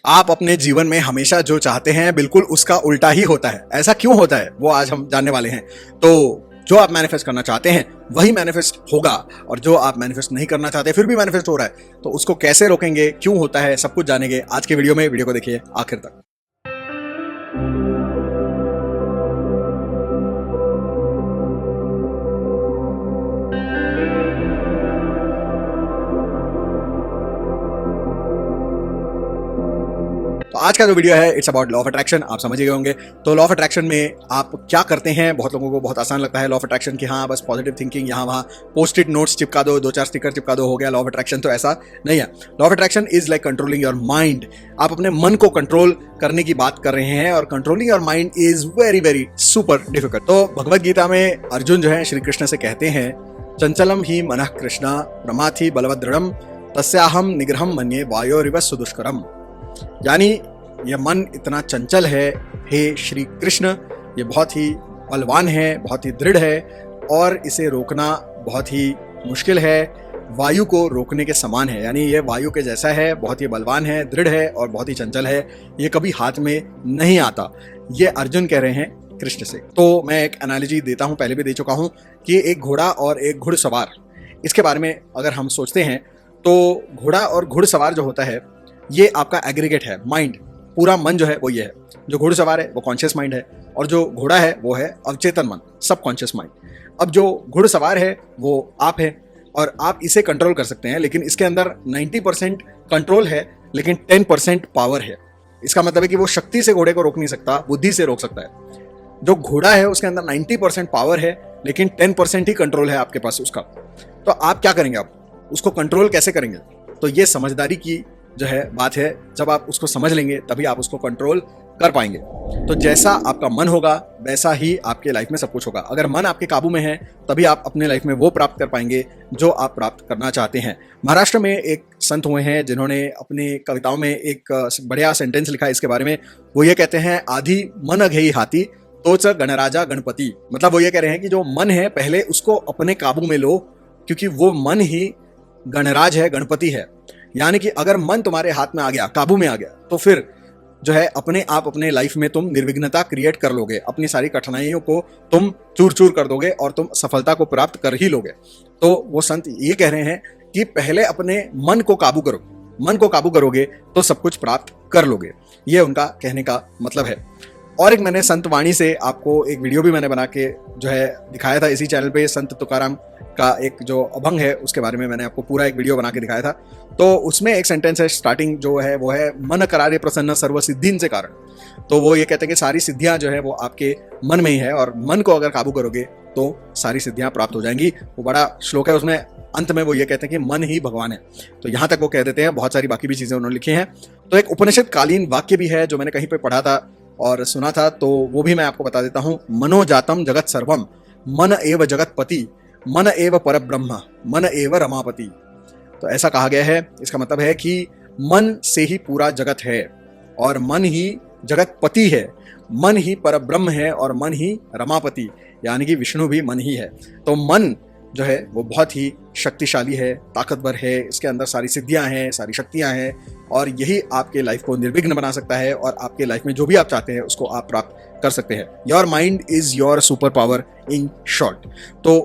आप अपने जीवन में हमेशा जो चाहते हैं बिल्कुल उसका उल्टा ही होता है। ऐसा क्यों होता है वो आज हम जानने वाले हैं। तो जो आप मैनिफेस्ट करना चाहते हैं वही मैनिफेस्ट होगा, और जो आप मैनिफेस्ट नहीं करना चाहते फिर भी मैनिफेस्ट हो रहा है, तो उसको कैसे रोकेंगे, क्यों होता है, सब कुछ जानेंगे आज के वीडियो में। वीडियो को देखिए आखिर तक। तो आज का जो वीडियो है it's about law of attraction. आप समझ गए होंगे। तो लॉ ऑफ अट्रैक्शन में आप क्या करते हैं, बहुत लोगों को बहुत आसान लगता है लॉ ऑफ अट्रैक्शन कि हाँ बस पॉजिटिव थिंकिंग, यहाँ वहाँ पोस्ट इट नोट्स चिपका दो, 2-4 स्टिकर चिपका दो, हो गया लॉ ऑफ अट्रैक्शन। तो ऐसा नहीं है। Law of attraction is like controlling your mind. आप अपने मन को कंट्रोल करने की बात कर रहे हैं, और controlling your mind is very very super difficult. तो भगवद गीता में अर्जुन जो है श्री कृष्ण से कहते हैं, चंचलम ही मनः कृष्ण प्रमाथि बलवदृढ़म तस्याहम निग्रहम मन्ये वायोरिव सुदुष्करम। यानी यह मन इतना चंचल है हे श्री कृष्ण, ये बहुत ही बलवान है, बहुत ही दृढ़ है, और इसे रोकना बहुत ही मुश्किल है, वायु को रोकने के समान है। यानी ये वायु के जैसा है, बहुत ही बलवान है, दृढ़ है और बहुत ही चंचल है, ये कभी हाथ में नहीं आता। ये अर्जुन कह रहे हैं कृष्ण से। तो मैं एक एनालॉजी देता हूँ, पहले भी दे चुका हूँ, कि एक घोड़ा और एक घुड़सवार, इसके बारे में अगर हम सोचते हैं तो घोड़ा और घुड़सवार जो होता है ये आपका एग्रीगेट है, माइंड, पूरा मन जो है वो ये है। जो घुड़सवार है वो कॉन्शियस माइंड है, और जो घोड़ा है वो है अवचेतन मन, सब कॉन्शियस माइंड। अब जो घुड़सवार है वो आप है, और आप इसे कंट्रोल कर सकते हैं, लेकिन इसके अंदर 90% कंट्रोल है, लेकिन 10% पावर है। इसका मतलब है कि वो शक्ति से घोड़े को रोक नहीं सकता, बुद्धि से रोक सकता है। जो घोड़ा है उसके अंदर 90% पावर है, लेकिन 10% ही कंट्रोल है आपके पास उसका। तो आप क्या करेंगे, आप उसको कंट्रोल कैसे करेंगे? तो ये समझदारी की जो है बात है। जब आप उसको समझ लेंगे तभी आप उसको कंट्रोल कर पाएंगे। तो जैसा आपका मन होगा वैसा ही आपके लाइफ में सब कुछ होगा। अगर मन आपके काबू में है तभी आप अपने लाइफ में वो प्राप्त कर पाएंगे जो आप प्राप्त करना चाहते हैं। महाराष्ट्र में एक संत हुए हैं जिन्होंने अपनी कविताओं में एक बढ़िया सेंटेंस लिखा है इसके बारे में। वो ये कहते हैं, आधि मन घेई हाथी तोच गणराजा गणपति। मतलब वो ये कह रहे हैं कि जो मन है पहले उसको अपने काबू में लो, क्योंकि वो मन ही गणराज है, गणपति है। यानी कि अगर मन तुम्हारे हाथ में आ गया, काबू में आ गया, तो फिर जो है अपने आप अपने लाइफ में तुम निर्विघ्नता क्रिएट कर लोगे, अपनी सारी कठिनाइयों को तुम चूर चूर कर दोगे और तुम सफलता को प्राप्त कर ही लोगे। तो वो संत ये कह रहे हैं कि पहले अपने मन को काबू करो, मन को काबू करोगे तो सब कुछ प्राप्त कर लोगे। ये उनका कहने का मतलब है। और एक मैंने संत वाणी से आपको एक वीडियो भी मैंने बना के जो है दिखाया था इसी चैनल पे। संत तुकाराम का एक जो अभंग है उसके बारे में मैंने आपको पूरा एक वीडियो बना के दिखाया था। तो उसमें एक सेंटेंस है, स्टार्टिंग जो है वो है, मन करारे प्रसन्न सर्व सिद्धिन से कारण। तो वो ये कहते हैं कि सारी सिद्धियां जो है वो आपके मन में ही है, और मन को अगर काबू करोगे तो सारी सिद्धियां प्राप्त हो जाएंगी। वो बड़ा श्लोक है, उसमें अंत में वो ये कहते हैं कि मन ही भगवान है। तो यहाँ तक वो कह देते हैं, बहुत सारी बाकी भी चीजें उन्होंने लिखी हैं। तो एक उपनिषद कालीन वाक्य भी है जो मैंने कहीं पर पढ़ा था और सुना था, तो वो भी मैं आपको बता देता हूँ। मनोजातम जगत सर्वम मन एव जगतपति मन एव परब्रह्म मन एव रमापति। तो ऐसा कहा गया है। इसका मतलब है कि मन से ही पूरा जगत है, और मन ही जगतपति है, मन ही परब्रह्म है, और मन ही रमापति यानी कि विष्णु भी मन ही है। तो मन जो है वो बहुत ही शक्तिशाली है, ताकतवर है, इसके अंदर सारी सिद्धियां हैं, सारी शक्तियां हैं, और यही आपके लाइफ को निर्विघ्न बना सकता है, और आपके लाइफ में जो भी आप चाहते हैं उसको आप प्राप्त कर सकते हैं। Your mind is your super power in short. तो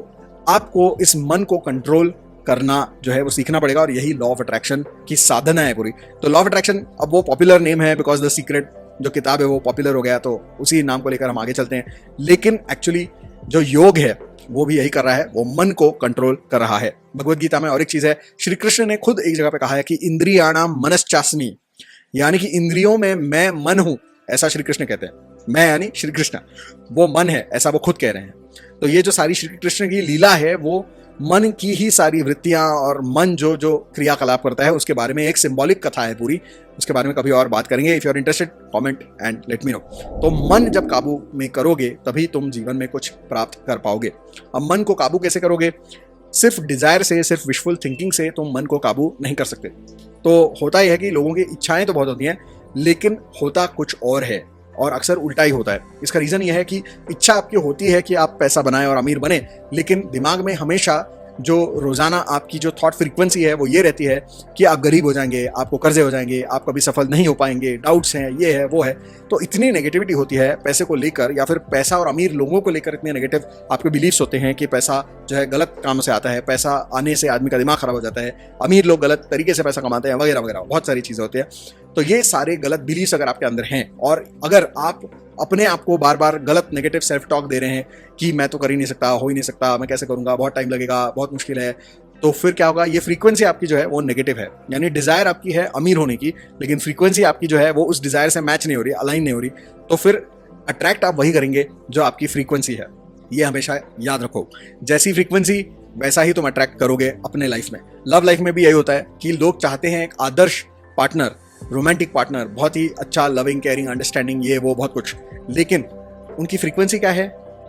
आपको इस मन को कंट्रोल करना जो है वो सीखना पड़ेगा, और यही लॉ ऑफ अट्रैक्शन की साधना है पूरी। तो लॉ ऑफ अट्रैक्शन अब वो पॉपुलर नेम है, बिकॉज द सीक्रेट जो किताब है वो पॉपुलर हो गया, तो उसी नाम को लेकर हम आगे चलते हैं। लेकिन एक्चुअली जो योग है वो भी यही कर रहा है, वो मन को कंट्रोल कर रहा है। भगवद गीता में और एक चीज है, श्री कृष्ण ने खुद एक जगह पे कहा है कि इंद्रियाणाम मनश्चास्मि, यानी कि इंद्रियों में मैं मन हूं, ऐसा श्री कृष्ण कहते हैं। मैं यानी श्री कृष्ण, वो मन है, ऐसा वो खुद कह रहे हैं। तो ये जो सारी श्री कृष्ण की लीला है वो मन की ही सारी वृत्तियां और मन जो जो क्रियाकलाप करता है उसके बारे में एक सिंबॉलिक कथा है पूरी। उसके बारे में कभी और बात करेंगे। If you are interested comment and let me know. तो मन जब काबू में करोगे तभी तुम जीवन में कुछ प्राप्त कर पाओगे। अब मन को काबू कैसे करोगे? सिर्फ डिजायर से, सिर्फ विशफुल थिंकिंग से तुम मन को काबू नहीं कर सकते। तो होता यह है कि लोगों की इच्छाएं तो बहुत होती हैं, लेकिन होता कुछ और है, और अक्सर उल्टा ही होता है। इसका रीजन यह है कि इच्छा आपकी होती है कि आप पैसा बनाएं और अमीर बने, लेकिन दिमाग में हमेशा जो रोज़ाना आपकी जो थॉट फ्रीक्वेंसी है वो ये रहती है कि आप गरीब हो जाएंगे, आपको कर्जे हो जाएंगे, आप कभी सफल नहीं हो पाएंगे, डाउट्स हैं, ये है वो है, तो इतनी नेगेटिविटी होती है पैसे को लेकर, या फिर पैसा और अमीर लोगों को लेकर इतने नेगेटिव आपके बिलीव्स होते हैं कि पैसा जो है गलत काम से आता है, पैसा आने से आदमी का दिमाग खराब हो जाता है, अमीर लोग गलत तरीके से पैसा कमाते हैं, वगैरह वगैरह, बहुत सारी चीज़ें होती हैं। तो ये सारे गलत बिलीव्स अगर आपके अंदर हैं, और अगर आप अपने आप को बार बार गलत नेगेटिव सेल्फ टॉक दे रहे हैं कि मैं तो कर ही नहीं सकता, हो ही नहीं सकता, मैं कैसे करूंगा, बहुत टाइम लगेगा, बहुत मुश्किल है, तो फिर क्या होगा, ये फ्रीक्वेंसी आपकी जो है वो नेगेटिव है। यानी डिजायर आपकी है अमीर होने की, लेकिन फ्रीक्वेंसी आपकी जो है वो उस डिजायर से मैच नहीं हो रही, अलाइन नहीं हो रही, तो फिर अट्रैक्ट आप वही करेंगे जो आपकी फ्रीक्वेंसी है। ये हमेशा याद रखो, जैसी फ्रीक्वेंसी वैसा ही तुम अट्रैक्ट करोगे अपने लाइफ में। लव लाइफ में भी यही होता है कि लोग चाहते हैं एक आदर्श पार्टनर, रोमांटिक पार्टनर, बहुत ही अच्छा, लविंग, केयरिंग, अंडरस्टैंडिंग, ये वो बहुत कुछ, लेकिन उनकी फ्रीक्वेंसी क्या है,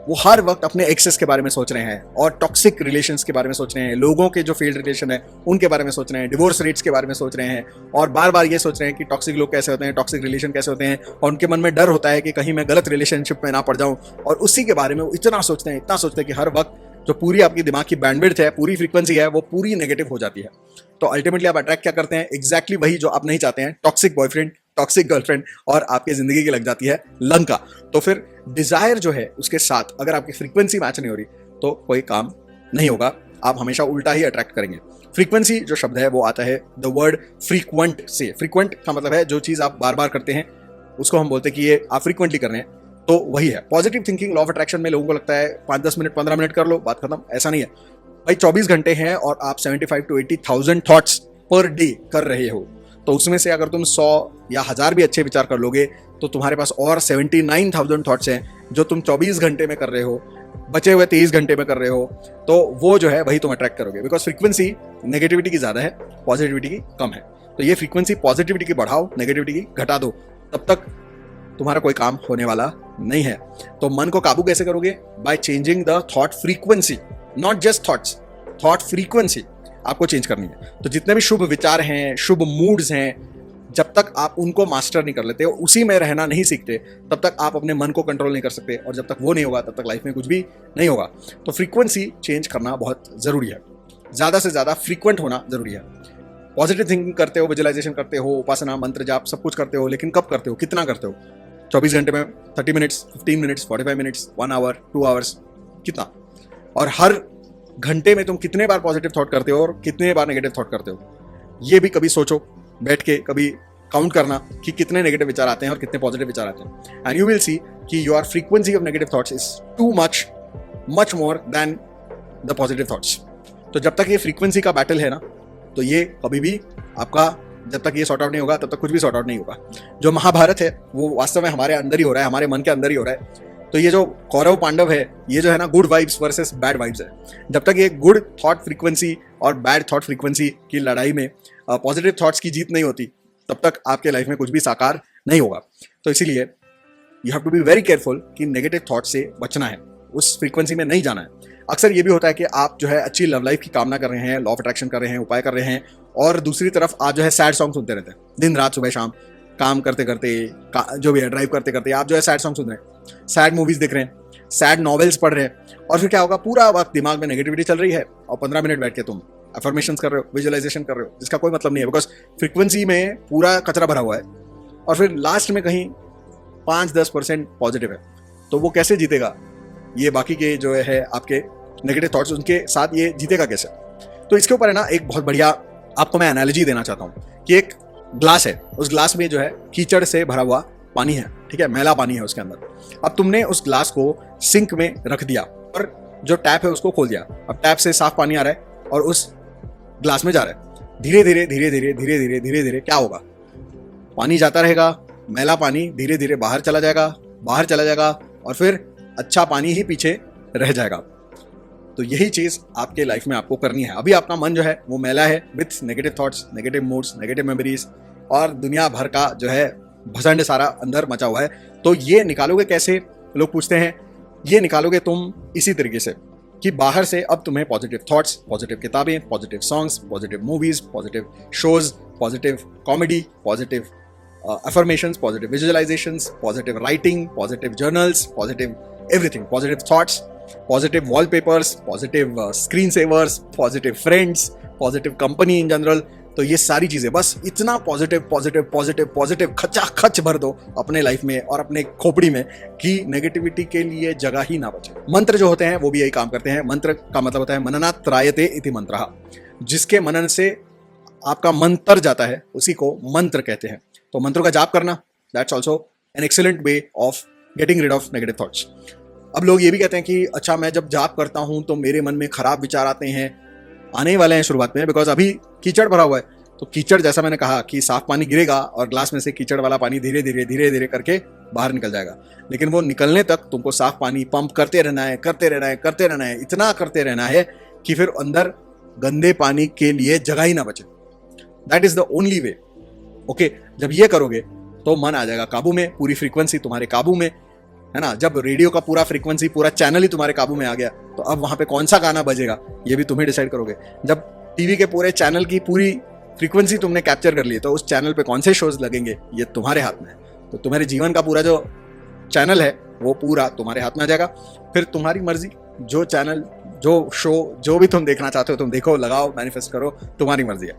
वो हर वक्त अपने एक्सेस के बारे में सोच रहे हैं और टॉक्सिक रिलेशंस के बारे में सोच रहे हैं, लोगों के जो फेल्ड रिलेशन है उनके बारे में सोच रहे हैं, डिवोर्स रेट्स के बारे में सोच रहे हैं, और बार बार ये सोच रहे हैं कि टॉक्सिक लोग कैसे होते हैं, टॉक्सिक रिलेशन कैसे होते हैं, और उनके मन में डर होता है कि कहीं मैं गलत रिलेशनशिप में ना पड़ जाऊं, और उसी के बारे में वो इतना सोचते हैं कि हर वक्त जो पूरी आपकी दिमाग की बैंडविड्थ है, पूरी फ्रीक्वेंसी है, वो पूरी नेगेटिव हो जाती है। तो अल्टीमेटली आप अट्रैक्ट क्या करते हैं, एग्जैक्टली वही जो आप नहीं चाहते हैं, टॉक्सिक बॉयफ्रेंड, टॉक्सिक गर्लफ्रेंड, और आपकी जिंदगी की लग जाती है लंका। तो फिर डिजायर जो है उसके साथ अगर आपकी फ्रीक्वेंसी मैच नहीं हो रही तो कोई काम नहीं होगा, आप हमेशा उल्टा ही अट्रैक्ट करेंगे। फ्रीक्वेंसी जो शब्द है वो आता है द वर्ड फ्रीक्वेंट से। फ्रीक्वेंट का मतलब है जो चीज आप बार बार करते हैं उसको हम बोलते हैं कि ये आप फ्रीक्वेंटली कर रहे हैं, तो वही है positive thinking. Law of attraction में लोगों को लगता है 5-10 मिनट 15 मिनट कर लो, बात खत्म, ऐसा नहीं है भाई। 24 घंटे हैं और आप 75 to 80,000 थॉट्स पर डे कर रहे हो, तो उसमें से अगर तुम 100 या 1000 भी अच्छे विचार कर लोगे तो तुम्हारे पास और 79,000 थॉट्स हैं जो तुम 24 घंटे में कर रहे हो, बचे हुए 23 घंटे में कर रहे हो, तो वो जो है वही तुम अट्रैक्ट करोगे। बिकॉज फ्रीक्वेंसी नेगेटिविटी की ज़्यादा है, पॉजिटिविटी की कम है। तो ये फ्रीक्वेंसी पॉजिटिविटी की बढ़ाओ, नेगेटिविटी की घटा दो, तब तक तुम्हारा कोई काम होने वाला नहीं है। तो मन को काबू कैसे करोगे? By changing the thought frequency, not just thoughts, thought frequency आपको चेंज करनी है। तो जितने भी शुभ विचार हैं, शुभ मूड्स हैं, जब तक आप उनको मास्टर नहीं कर लेते, उसी में रहना नहीं सीखते, तब तक आप अपने मन को कंट्रोल नहीं कर सकते, और जब तक वो नहीं होगा तब तक लाइफ में कुछ भी नहीं होगा। तो फ्रीक्वेंसी चेंज करना बहुत ज़रूरी है, ज़्यादा से ज़्यादा फ्रीक्वेंट होना ज़रूरी है। पॉजिटिव थिंकिंग करते हो, विजुअलाइजेशन करते हो, उपासना, मंत्र जाप, सब कुछ करते हो, लेकिन कब करते हो, कितना करते हो? 24 घंटे में 30 minutes, 15 minutes, 45 minutes, 1 hour, 2 hours, कितना? और हर घंटे में तुम कितने बार पॉजिटिव थॉट करते हो और कितने बार नेगेटिव थॉट करते हो? ये भी कभी सोचो, बैठ के कभी काउंट करना कि कितने नेगेटिव विचार आते हैं और कितने पॉजिटिव विचार आते हैं। एंड यू विल सी कि your frequency of negative thoughts is too much more than the positive thoughts. तो जब तक ये फ्रीक्वेंसी का बैटल है ना, तो ये कभी भी आपका, जब तक ये सॉर्ट आउट नहीं होगा तब तक कुछ भी सॉर्ट आउट नहीं होगा। जो महाभारत है वो वास्तव में हमारे अंदर ही हो रहा है, हमारे मन के अंदर ही हो रहा है। तो ये जो कौरव पांडव है, ये जो है ना, good vibes versus bad vibes है। जब तक ये गुड थॉट फ्रीक्वेंसी और बैड थॉट फ्रीक्वेंसी की लड़ाई में पॉजिटिव थॉट्स की जीत नहीं होती, तब तक आपके लाइफ में कुछ भी साकार नहीं होगा। तो इसीलिए you have to be very careful कि नेगेटिव थॉट से बचना है, उस फ्रीक्वेंसी में नहीं जाना है। अक्सर ये भी होता है कि आप जो है अच्छी लव लाइफ की कामना कर रहे हैं, लॉ ऑफ अट्रैक्शन कर रहे हैं, उपाय कर रहे हैं, और दूसरी तरफ आप जो है सैड सॉन्ग सुनते रहते हैं दिन रात, सुबह शाम, काम करते करते, जो भी है, ड्राइव करते करते आप जो है सैड सॉन्ग सुन रहे हैं, सैड मूवीज देख रहे हैं, सैड नॉवेल्स पढ़ रहे हैं, और फिर क्या होगा, पूरा वक्त दिमाग में नेगेटिविटी चल रही है, और 15 मिनट बैठ के तुम अफर्मेशंस कर रहे हो, विजुअलाइजेशन कर रहे हो, जिसका कोई मतलब नहीं है, बिकॉज फ्रीक्वेंसी में पूरा कचरा भरा हुआ है, और फिर लास्ट में कहीं 5-10% पॉजिटिव है। तो वो कैसे जीतेगा? ये बाकी के जो है आपके नेगेटिव थॉट्स, उनके साथ ये जीतेगा कैसे? तो इसके ऊपर है ना एक बहुत बढ़िया आपको मैं एनालॉजी देना चाहता हूँ कि एक ग्लास है, उस ग्लास में जो है कीचड़ से भरा हुआ पानी है, ठीक है, मैला पानी है उसके अंदर। अब तुमने उस ग्लास को सिंक में रख दिया और जो टैप है उसको खोल दिया। अब टैप से साफ पानी आ रहा है और उस ग्लास में जा रहा है। धीरे धीरे धीरे धीरे धीरे धीरे धीरे धीरे क्या होगा? पानी जाता रहेगा, मैला पानी धीरे धीरे बाहर चला जाएगा, और फिर अच्छा पानी ही पीछे रह जाएगा। तो यही चीज आपके लाइफ में आपको करनी है। अभी आपका मन जो है वो मैला है with negative thoughts, negative moods, negative memories, और दुनिया भर का जो है भसंड सारा अंदर मचा हुआ है। तो ये निकालोगे कैसे? लोग पूछते हैं। ये निकालोगे तुम इसी तरीके से कि बाहर से अब तुम्हें पॉजिटिव थॉट्स, पॉजिटिव किताबें, positive songs, positive movies, positive shows, positive comedy, positive affirmations, positive visualisations, positive writing, positive journals, positive everything, positive thoughts, positive wallpapers, positive screen savers, positive friends, positive company in general. तो ये सारी चीजें, बस इतना positive positive positive positive खचाखच भर दो अपने लाइफ में और अपने खोपड़ी में कि नेगेटिविटी के लिए जगह ही ना बचे। मंत्र जो होते हैं वो भी यही काम करते हैं। मंत्र का मतलब होता है मननात् त्रायते इति मंत्रः। जिसके मनन से आपका मन तर जाता है उसी को मंत्र कहते हैं। तो मंत्रों का जाप करना, that's also an excellent way of getting rid of negative thoughts. अब लोग ये भी कहते हैं कि अच्छा, मैं जब जाप करता हूं तो मेरे मन में खराब विचार आते हैं। आने वाले हैं शुरुआत में, बिकॉज अभी कीचड़ भरा हुआ है। तो कीचड़, जैसा मैंने कहा कि साफ पानी गिरेगा और ग्लास में से कीचड़ वाला पानी धीरे धीरे करके बाहर निकल जाएगा, लेकिन वो निकलने तक तुमको साफ पानी पंप करते रहना है, इतना करते रहना है कि फिर अंदर गंदे पानी के लिए जगह ही ना बचे। That is the only way. Okay, जब ये करोगे तो मन आ जाएगा काबू में, पूरी फ्रीक्वेंसी तुम्हारे काबू में, है ना। जब रेडियो का पूरा फ्रीक्वेंसी, पूरा चैनल ही तुम्हारे काबू में आ गया तो अब वहां पे कौन सा गाना बजेगा ये भी तुम्हें डिसाइड करोगे। जब टीवी के पूरे चैनल की पूरी फ्रीक्वेंसी तुमने कैप्चर कर ली तो उस चैनल पे कौन से शोज लगेंगे ये तुम्हारे हाथ में है। तो तुम्हारे जीवन का पूरा जो चैनल है वो पूरा तुम्हारे हाथ में आ जाएगा। फिर तुम्हारी मर्जी, जो चैनल, जो शो, जो भी तुम देखना चाहते हो तुम देखो, लगाओ, मैनिफेस्ट करो, तुम्हारी मर्जी है।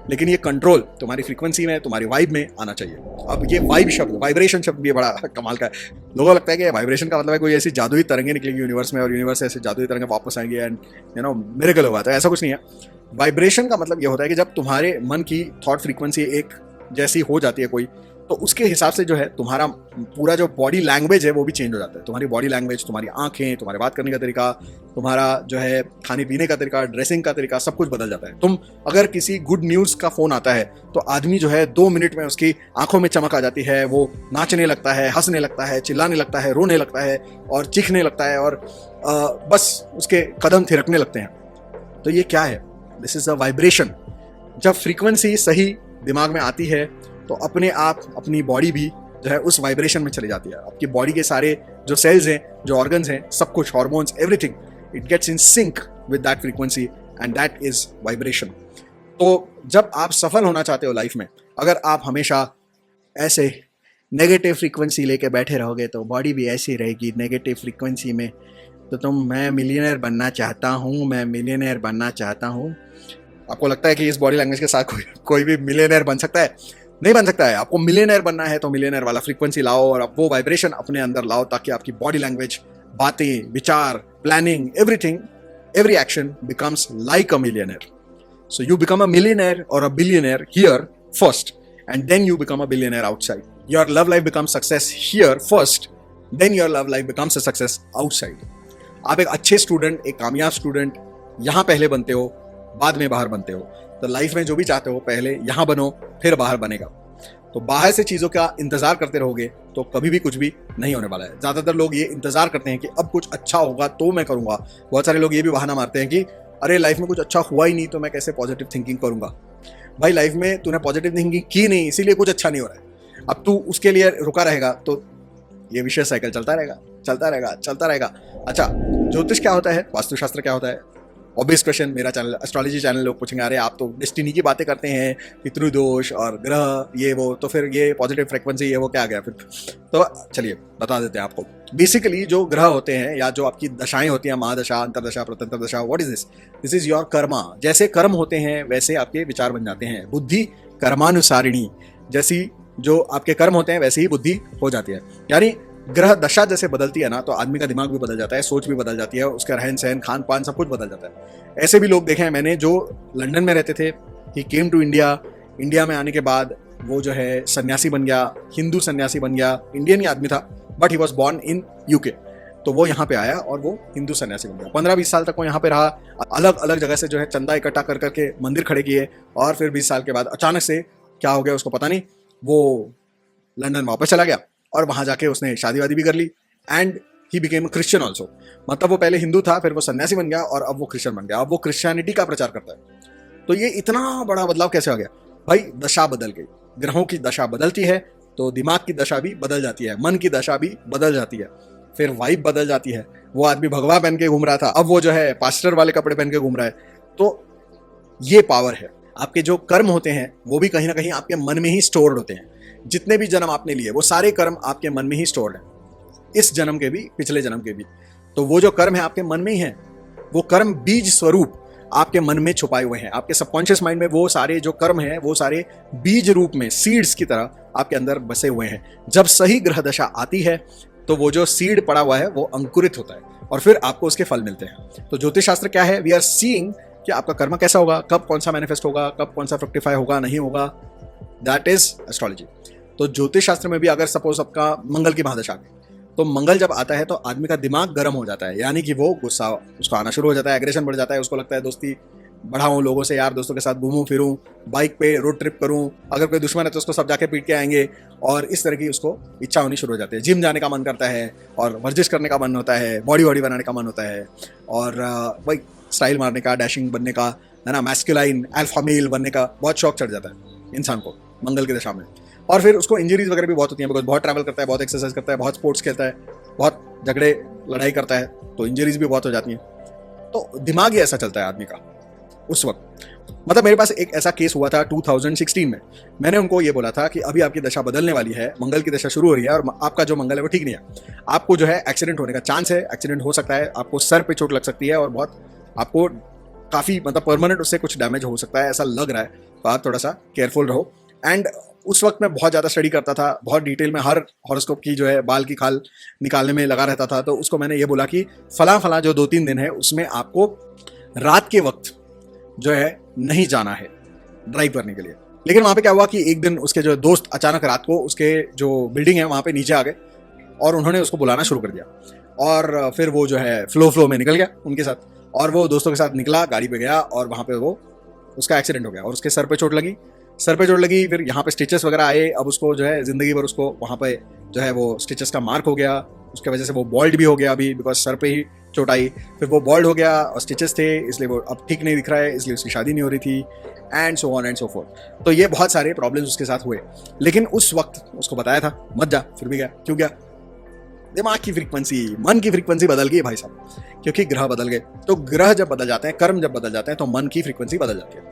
लेकिन ये कंट्रोल तुम्हारी फ्रीक्वेंसी में, तुम्हारी वाइब में आना चाहिए। अब ये वाइब शब्द, वाइब्रेशन शब्द भी बड़ा कमाल का है। लोगों को लगता है कि वाइब्रेशन का मतलब है कोई ऐसी जादुई तरंगें निकलेंगी यूनिवर्स में और यूनिवर्स से ऐसी जादुई तरंगें वापस आएंगी एंड मिरेकल होगा। तो ऐसा कुछ नहीं है। वाइब्रेशन का मतलब ये होता है कि जब तुम्हारे मन की थॉट फ्रीक्वेंसी एक जैसी हो जाती है कोई, तो उसके हिसाब से जो है तुम्हारा पूरा जो बॉडी लैंग्वेज है वो भी चेंज हो जाता है। तुम्हारी बॉडी लैंग्वेज, तुम्हारी आंखें, तुम्हारे बात करने का तरीका, तुम्हारा जो है खाने पीने का तरीका, ड्रेसिंग का तरीका, सब कुछ बदल जाता है। तुम अगर किसी गुड न्यूज़ का फोन आता है तो आदमी जो है 2 मिनट में उसकी आंखों में चमक आ जाती है, वो नाचने लगता है, हंसने लगता है, चिल्लाने लगता है, रोने लगता है और चीखने लगता है और बस उसके कदम थिरकने लगते हैं। तो ये क्या है? This is a vibration. जब फ्रीक्वेंसी सही दिमाग में आती है तो अपने आप अपनी बॉडी भी जो है उस वाइब्रेशन में चली जाती है। आपकी बॉडी के सारे जो सेल्स हैं, जो ऑर्गन्स हैं, सब कुछ, hormones, everything, it gets in sync with that frequency and that is vibration. तो जब आप सफल होना चाहते हो लाइफ में, अगर आप हमेशा ऐसे नेगेटिव फ्रीक्वेंसी लेके बैठे रहोगे तो बॉडी भी ऐसी रहेगी नेगेटिव फ्रीक्वेंसी में। तो मैं मिलियनेयर बनना चाहता हूँ, मैं मिलियनेयर बनना चाहता हूँ। आपको लगता है कि इस बॉडी लैंग्वेज के साथ कोई भी मिलियनेयर बन सकता है? नहीं बन सकता है। आपको मिलियनेयर बनना है तो मिलियनेयर वाला फ्रीक्वेंसी लाओ और वो वाइब्रेशन अपने अंदर लाओ ताकि आपकी बॉडी लैंग्वेज, बातें, विचार, planning, everything, every action becomes like a millionaire. So you become a millionaire और a billionaire here first and then you become a billionaire outside. Your love life becomes success here first, then your love life becomes a success outside. आप एक अच्छे student, एक कामयाब student यहाँ पहले बनते हो, बाद में बाहर बनते हो। तो लाइफ में जो भी चाहते हो पहले यहाँ बनो, फिर बाहर बनेगा। तो बाहर से चीज़ों का इंतजार करते रहोगे तो कभी भी कुछ भी नहीं होने वाला है। ज़्यादातर लोग ये इंतजार करते हैं कि अब कुछ अच्छा होगा तो मैं करूँगा। बहुत सारे लोग ये भी बहाना मारते हैं कि अरे लाइफ में कुछ अच्छा हुआ ही नहीं तो मैं कैसे पॉजिटिव थिंकिंग करूँगा। भाई लाइफ में तूने पॉजिटिव थिंकिंग की नहीं, इसीलिए कुछ अच्छा नहीं हो रहा है। अब तू उसके लिए रुका रहेगा तो ये विशेष साइकिल चलता रहेगा। अच्छा, ज्योतिष क्या होता है, वास्तुशास्त्र क्या होता है? Obvious question. मेरा चैनल, एस्ट्रोलॉजी चैनल, लोग पूछेंगे अरे आप तो डेस्टिनी की बातें करते हैं, पितृदोष और ग्रह ये वो, तो फिर ये पॉजिटिव फ्रीक्वेंसी ये वो क्या गया फिर? तो चलिए बता देते हैं आपको। बेसिकली जो ग्रह होते हैं या जो आपकी दशाएं होती हैं, महादशा, अंतरदशा, प्रत्यंतर दशा, what is this? This is your Karma. जैसे कर्म होते हैं वैसे आपके विचार बन जाते हैं। बुद्धि कर्मानुसारिणी, जैसी जो आपके कर्म होते हैं वैसे ही बुद्धि हो जाती है। यानी ग्रह दशा जैसे बदलती है ना तो आदमी का दिमाग भी बदल जाता है, सोच भी बदल जाती है, उसका रहन सहन, खान पान, सब कुछ बदल जाता है। ऐसे भी लोग देखे हैं मैंने जो लंदन में रहते थे, ही केम टू इंडिया। इंडिया में आने के बाद वो जो है सन्यासी बन गया, हिंदू सन्यासी बन गया। इंडियन ही आदमी था but he was born in UK. तो वो यहाँ पे आया और वो हिंदू सन्यासी बन गया। 15-20 साल तक वो यहाँ पे रहा, अलग अलग जगह से जो है चंदा इकट्ठा कर करके मंदिर खड़े किए और फिर 20 साल के बाद अचानक से क्या हो गया उसको पता नहीं, वो लंदन वापस चला गया और वहाँ जाके उसने शादी वादी भी कर ली and he became Christian also. मतलब वो पहले हिंदू था, फिर वो सन्यासी बन गया और अब वो क्रिश्चियन बन गया। अब वो क्रिश्चियनिटी का प्रचार करता है। तो ये इतना बड़ा बदलाव कैसे हो गया? भाई दशा बदल गई, ग्रहों की दशा बदलती है तो दिमाग की दशा भी बदल जाती है, मन की दशा भी बदल जाती है, फिर वाइब बदल जाती है। वो आदमी भगवा पहन के घूम रहा था, अब वो जो है पास्टर वाले कपड़े पहन के घूम रहा है। तो ये पावर है। आपके जो कर्म होते हैं वो भी कहीं ना कहीं आपके मन में ही स्टोर्ड होते हैं। जितने भी जन्म आपने लिए वो सारे कर्म आपके मन में ही स्टोर्ड हैं, इस जन्म के भी, पिछले जन्म के भी। तो वो जो कर्म है आपके मन में ही है, वो कर्म बीज स्वरूप आपके मन में छुपाए हुए हैं। आपके सबकॉन्शियस माइंड में वो सारे जो कर्म हैं वो सारे बीज रूप में सीड्स की तरह आपके अंदर बसे हुए हैं। जब सही ग्रह दशा आती है तो वो जो सीड पड़ा हुआ है वो अंकुरित होता है और फिर आपको उसके फल मिलते हैं। तो ज्योतिष शास्त्र क्या है? वी आर सीइंग कि आपका कर्म कैसा होगा, कब कौन सा मैनिफेस्ट होगा, कब कौन सा फ्रुक्टिफाई होगा, नहीं होगा। That is astrology. तो ज्योतिष शास्त्र में भी अगर सपोज आपका मंगल की महादशा में, तो मंगल जब आता है तो आदमी का दिमाग गर्म हो जाता है, यानी कि वो गुस्सा उसको आना शुरू हो जाता है, एग्रेशन बढ़ जाता है, उसको लगता है दोस्ती बढ़ाऊं, लोगों से यार दोस्तों के साथ घूमूं फिरूं, बाइक पे रोड ट्रिप करूं, अगर कोई दुश्मन है तो उसको सब जाके पीट के आएंगे, और इस तरह की उसको इच्छा होनी शुरू हो जाती है। जिम जाने का मन करता है और वर्जिश करने का मन होता है, बॉडी वॉडी बनाने का मन होता है, और भाई स्टाइल मारने का, डैशिंग बनने का, है ना, मैस्कुलाइन अल्फा मेल बनने का बहुत शौक चढ़ जाता है इंसान को मंगल की दशा में। और फिर उसको इंजरीज वगैरह भी बहुत होती हैं, बिकॉज बहुत ट्रैवल करता है, बहुत एक्सरसाइज करता है, बहुत स्पोर्ट्स खेलता है, बहुत झगड़े लड़ाई करता है, तो इंजरीज भी बहुत हो जाती हैं। तो दिमाग ही ऐसा चलता है आदमी का उस वक्त। मतलब मेरे पास एक ऐसा केस हुआ था 2016 में। मैंने उनको ये बोला था कि अभी आपकी दशा बदलने वाली है, मंगल की दशा शुरू हो रही है और आपका जो मंगल है वो ठीक नहीं है, आपको जो है एक्सीडेंट होने का चांस है, एक्सीडेंट हो सकता है, आपको सर पे चोट लग सकती है और बहुत आपको काफ़ी मतलब परमानेंट उससे कुछ डैमेज हो सकता है, ऐसा लग रहा है, तो आप थोड़ा सा केयरफुल रहो। एंड उस वक्त मैं बहुत ज़्यादा स्टडी करता था, बहुत डिटेल में हर हॉरोस्कोप की जो है बाल की खाल निकालने में लगा रहता था। तो उसको मैंने ये बोला कि फला जो 2-3 दिन है उसमें आपको रात के वक्त जो है नहीं जाना है ड्राइव करने के लिए। लेकिन वहाँ पे क्या हुआ कि एक दिन उसके जो दोस्त अचानक रात को उसके जो बिल्डिंग है वहाँ पे नीचे आ गए और उन्होंने उसको बुलाना शुरू कर दिया, और फिर वो जो है फ्लो में निकल गया उनके साथ, और वो दोस्तों के साथ निकला, गाड़ी पे गया और वहाँ पे वो उसका एक्सीडेंट हो गया और उसके सर पे चोट लगी। फिर यहाँ पे स्टिचेस वगैरह आए, अब उसको जो है ज़िंदगी भर उसको वहाँ पे जो है वो स्टिचेस का मार्क हो गया, उसके वजह से वो बॉल्ड भी हो गया अभी, बिकॉज सर पे ही चोट आई। फिर वो बॉल्ड हो गया और स्टिचेस थे इसलिए वो अब ठीक नहीं दिख रहा है, इसलिए उसकी शादी नहीं हो रही थी, and so on and so fourth. तो ये बहुत सारे प्रॉब्लम्स उसके साथ हुए। लेकिन उस वक्त उसको बताया था मत जा, फिर भी गया। क्यों गया? दिमाग की फ्रीक्वेंसी, मन की फ्रीक्वेंसी बदल गई भाई साहब, क्योंकि ग्रह बदल गए। तो ग्रह जब बदल जाते हैं, कर्म जब बदल जाते हैं, तो मन की फ्रीक्वेंसी बदल जाती है।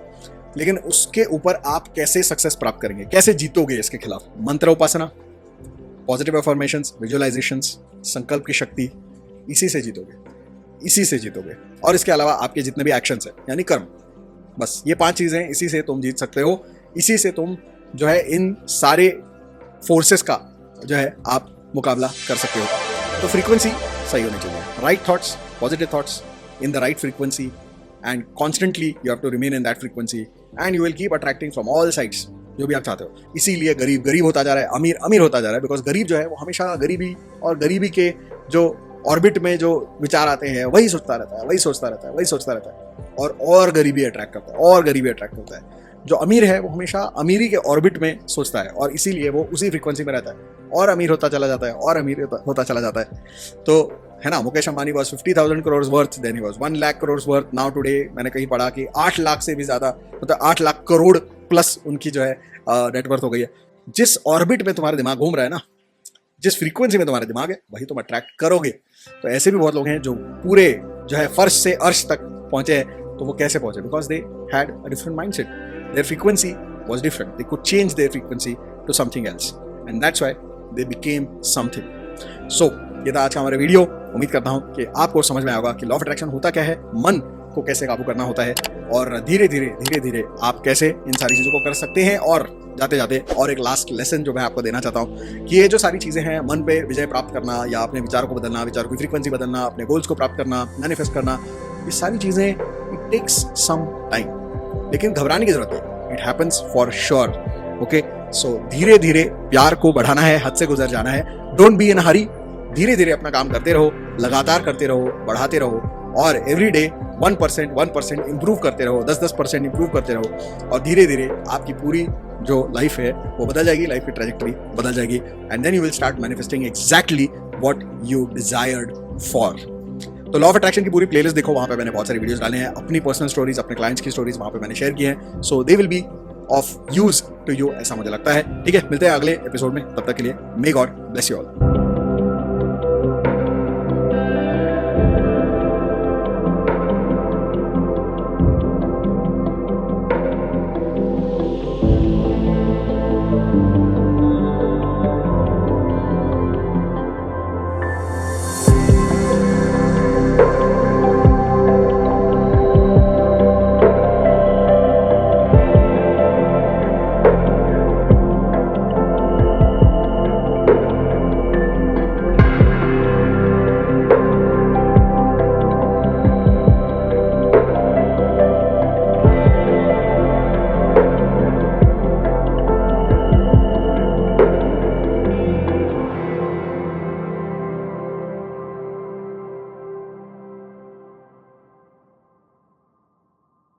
लेकिन उसके ऊपर आप कैसे सक्सेस प्राप्त करेंगे, कैसे जीतोगे इसके खिलाफ? मंत्र उपासना, पॉजिटिव अफर्मेशंस, विजुअलाइजेशंस, संकल्प की शक्ति, इसी से जीतोगे। और इसके अलावा आपके जितने भी एक्शंस हैं यानी कर्म, बस ये 5 चीज़ें, इसी से तुम जीत सकते हो। इसी से तुम जो है इन सारे फोर्सेस का जो है आप मुकाबला कर सकते हो। तो फ्रीक्वेंसी सही होनी चाहिए, right thoughts, positive thoughts in the right frequency, and constantly you have to remain in that frequency, and you will keep attracting from all sides जो भी आप चाहते हो। इसीलिए गरीब होता जा रहा है, अमीर होता जा रहा है, बिकॉज गरीब जो है वो हमेशा गरीबी के जो ऑर्बिट में जो विचार आते हैं वही सोचता रहता है, और गरीबी अट्रैक्ट करता है। जो अमीर है वो हमेशा अमीरी के ऑर्बिट में सोचता है, और इसीलिए वो उसी फ्रीक्वेंसी में रहता है, और अमीर होता चला जाता है, तो है ना। Mukesh Ambani was 50,000 crore worth, then he was 1 lakh crore worth. Now today मैंने कहीं पढ़ा कि 8 लाख से भी ज़्यादा, मतलब 8 लाख करोड़ प्लस उनकी जो है नेटवर्थ हो गई है। जिस ऑर्बिट में तुम्हारा दिमाग घूम रहा है ना, जिस फ्रीक्वेंसी में तुम्हारा दिमाग है, वही तुम अट्रैक्ट करोगे। तो ऐसे भी बहुत लोग हैं जो पूरे जो है फर्श से अर्श तक पहुंचे हैं। तो वो कैसे पहुंचे? Because they had a different mindset, their frequency was different, they could change their frequency to something else, and that's why they became something. So ये था आज का हमारा वीडियो। उम्मीद करता हूँ कि आपको समझ में आएगा कि लॉ ऑफ अट्रैक्शन होता क्या है, मन को कैसे काबू करना होता है, और धीरे धीरे आप कैसे इन सारी चीज़ों को कर सकते हैं। और जाते और एक लास्ट लेसन जो मैं आपको देना चाहता हूँ कि ये जो सारी चीज़ें हैं, मन पे विजय प्राप्त करना, या अपने विचारों को बदलना, विचारों की फ्रीक्वेंसी बदलना, अपने गोल्स को प्राप्त करना, मैनिफेस्ट करना, ये सारी चीज़ें इट टेक्स सम टाइम, लेकिन घबराने की जरूरत नहीं, it happens for sure. Okay, so धीरे धीरे प्यार को बढ़ाना है, हद से गुजर जाना है। डोंट बी इन हरी, धीरे धीरे अपना काम करते रहो, लगातार करते रहो, बढ़ाते रहो, और एवरी डे 1% इंप्रूव करते रहो, 10% इंप्रूव करते रहो, और धीरे धीरे आपकी पूरी जो लाइफ है वो बदल जाएगी, लाइफ की ट्रैजेक्टरी बदल जाएगी, and then you will start manifesting exactly what you desired for. तो लॉ ऑफ अट्रैक्शन की पूरी प्लेलिस्ट देखो, वहाँ पे मैंने बहुत सारी वीडियोस डाले हैं, अपनी पर्सनल स्टोरीज, अपने क्लाइंट्स की स्टोरीज वहाँ पे मैंने शेयर की हैं, so they will be of use to you, ऐसा मुझे लगता है। ठीक है, मिलते हैं अगले एपिसोड में, तब तक के लिए may God bless you all.